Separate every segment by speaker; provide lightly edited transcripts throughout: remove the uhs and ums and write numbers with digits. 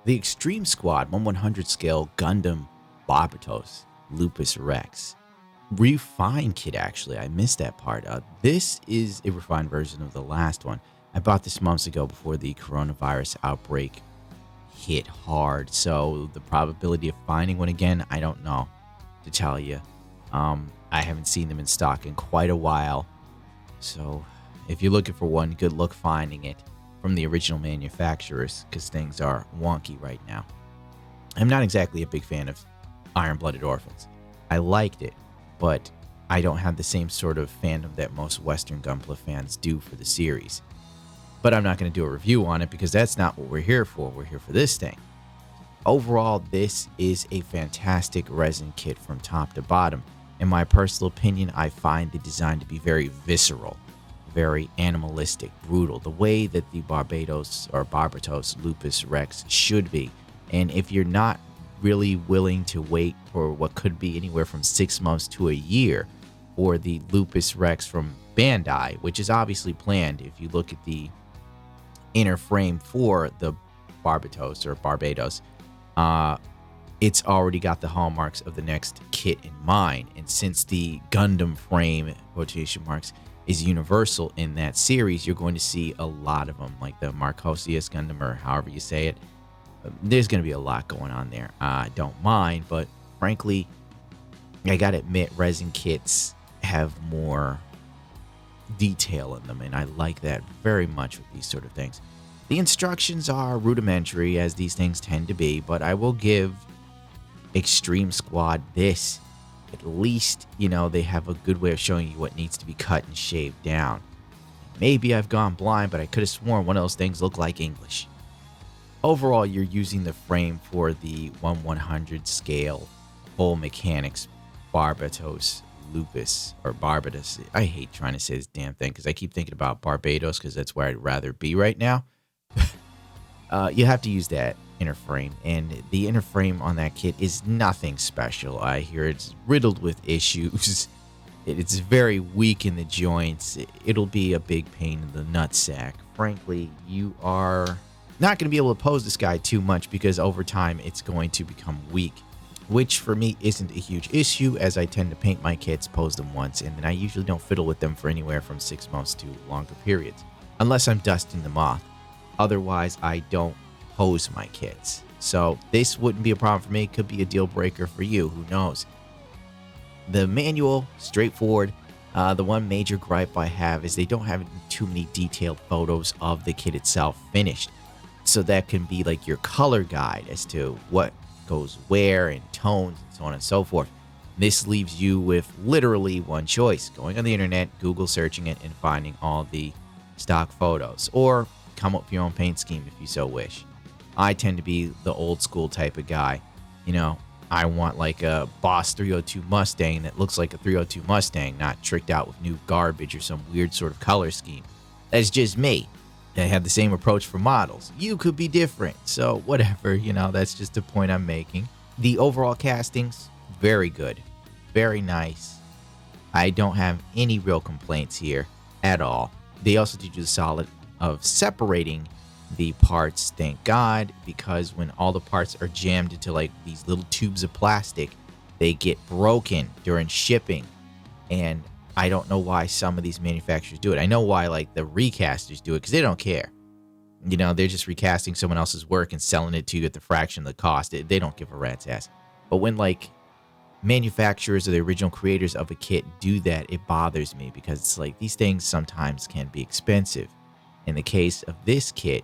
Speaker 1: The Extreme Squad 1/100 scale Gundam Barbatos Lupus Refined kit, actually. I missed that part. This is a refined version of the last one. I bought this months ago before the coronavirus outbreak hit hard. So the probability of finding one again, I don't know to tell you. I haven't seen them in stock in quite a while. So if you're looking for one, good luck finding it from the original manufacturers, because things are wonky right now. I'm not exactly a big fan of Iron-Blooded Orphans. I liked it, but I don't have the same sort of fandom that most Western Gunpla fans do for the series. But I'm not going to do a review on it because that's not what we're here for. We're here for this thing. Overall, this is a fantastic resin kit from top to bottom. In my personal opinion, I find the design to be very visceral, very animalistic, brutal, the way that the Barbatos Lupus Rex should be. And if you're not really willing to wait for what could be anywhere from 6 months to a year for the Lupus Rex from Bandai, which is obviously planned if you look at the inner frame for the Barbatos, it's already got the hallmarks of the next kit in mind. And since the Gundam frame, quotation marks, is universal in that series, you're going to see a lot of them, like the Marcosius Gundam, or however you say it. There's going to be a lot going on there. I don't mind, but frankly, I gotta admit, resin kits have more detail in them, and I like that very much with these sort of things. The instructions are rudimentary, as these things tend to be, but I will give Extreme Squad this. At least, they have a good way of showing you what needs to be cut and shaved down. Maybe I've gone blind, but I could have sworn one of those things looked like English. Overall, you're using the frame for the 1/100 scale full mechanics Barbatos Lupus, or Barbatos. I hate trying to say this damn thing because I keep thinking about Barbados because that's where I'd rather be right now. You have to use that inner frame, and the inner frame on that kit is nothing special. I hear it's riddled with issues. It's very weak in the joints. It'll be a big pain in the nutsack. Frankly, you are not going to be able to pose this guy too much because over time it's going to become weak, which for me isn't a huge issue, as I tend to paint my kits, pose them once, and then I usually don't fiddle with them for anywhere from 6 months to longer periods, unless I'm dusting them off. Otherwise, I don't pose my kits. So this wouldn't be a problem for me. It could be a deal breaker for you. Who knows? The manual, straightforward. The one major gripe I have is they don't have too many detailed photos of the kit itself finished. So that can be like your color guide as to what goes where and tones and so on and so forth. This leaves you with literally one choice: going on the internet, Google searching it, and finding all the stock photos, or come up with your own paint scheme if you so wish. I tend to be the old school type of guy. I want like a Boss 302 Mustang that looks like a 302 Mustang, not tricked out with new garbage or some weird sort of color scheme. That's just me. I have the same approach for models. You could be different. So whatever, that's just the point I'm making. The overall castings, very good. Very nice. I don't have any real complaints here at all. They also did the solid of separating the parts, thank God, because when all the parts are jammed into like these little tubes of plastic, they get broken during shipping. And I don't know why some of these manufacturers do it. I know why like the recasters do it, because they don't care. They're just recasting someone else's work and selling it to you at the fraction of the cost. They don't give a rat's ass. But when like manufacturers or the original creators of a kit do that, it bothers me, because it's like these things sometimes can be expensive. In the case of this kit,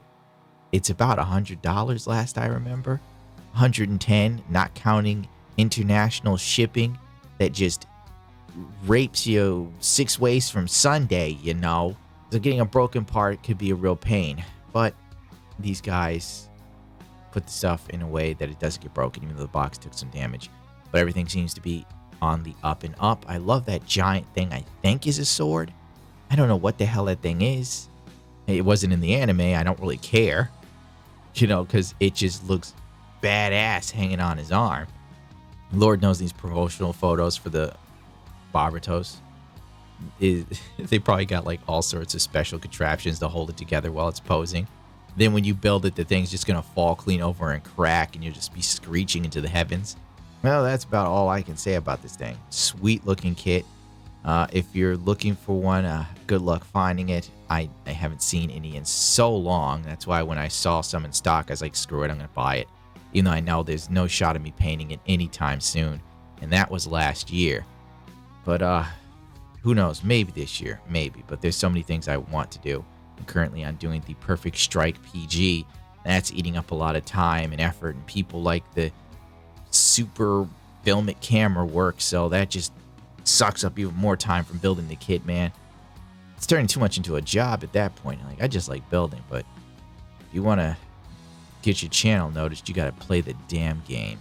Speaker 1: it's about $100 last I remember. $110, not counting international shipping that just rapes you 6 ways from Sunday, So getting a broken part could be a real pain. But these guys put the stuff in a way that it doesn't get broken, even though the box took some damage. But everything seems to be on the up and up. I love that giant thing I think is a sword. I don't know what the hell that thing is. It wasn't in the anime. I don't really care, because it just looks badass hanging on his arm. Lord knows these promotional photos for the Barbatos, they probably got like all sorts of special contraptions to hold it together while it's posing. Then when you build it, the thing's just gonna fall clean over and crack, and you'll just be screeching into the heavens. Well, that's about all I can say about this thing. Sweet looking kit. If you're looking for one, good luck finding it. I haven't seen any in so long. That's why when I saw some in stock, I was like, screw it, I'm gonna buy it. Even though I know there's no shot of me painting it anytime soon. And that was last year. But who knows? Maybe this year, maybe. But there's so many things I want to do. And currently I'm doing the Perfect Strike PG. That's eating up a lot of time and effort, and people like the super filmic camera work, so that just sucks up even more time from building the kit, man. It's turning too much into a job at that point. Like, I just like building, but if you want to get your channel noticed, you got to play the damn game.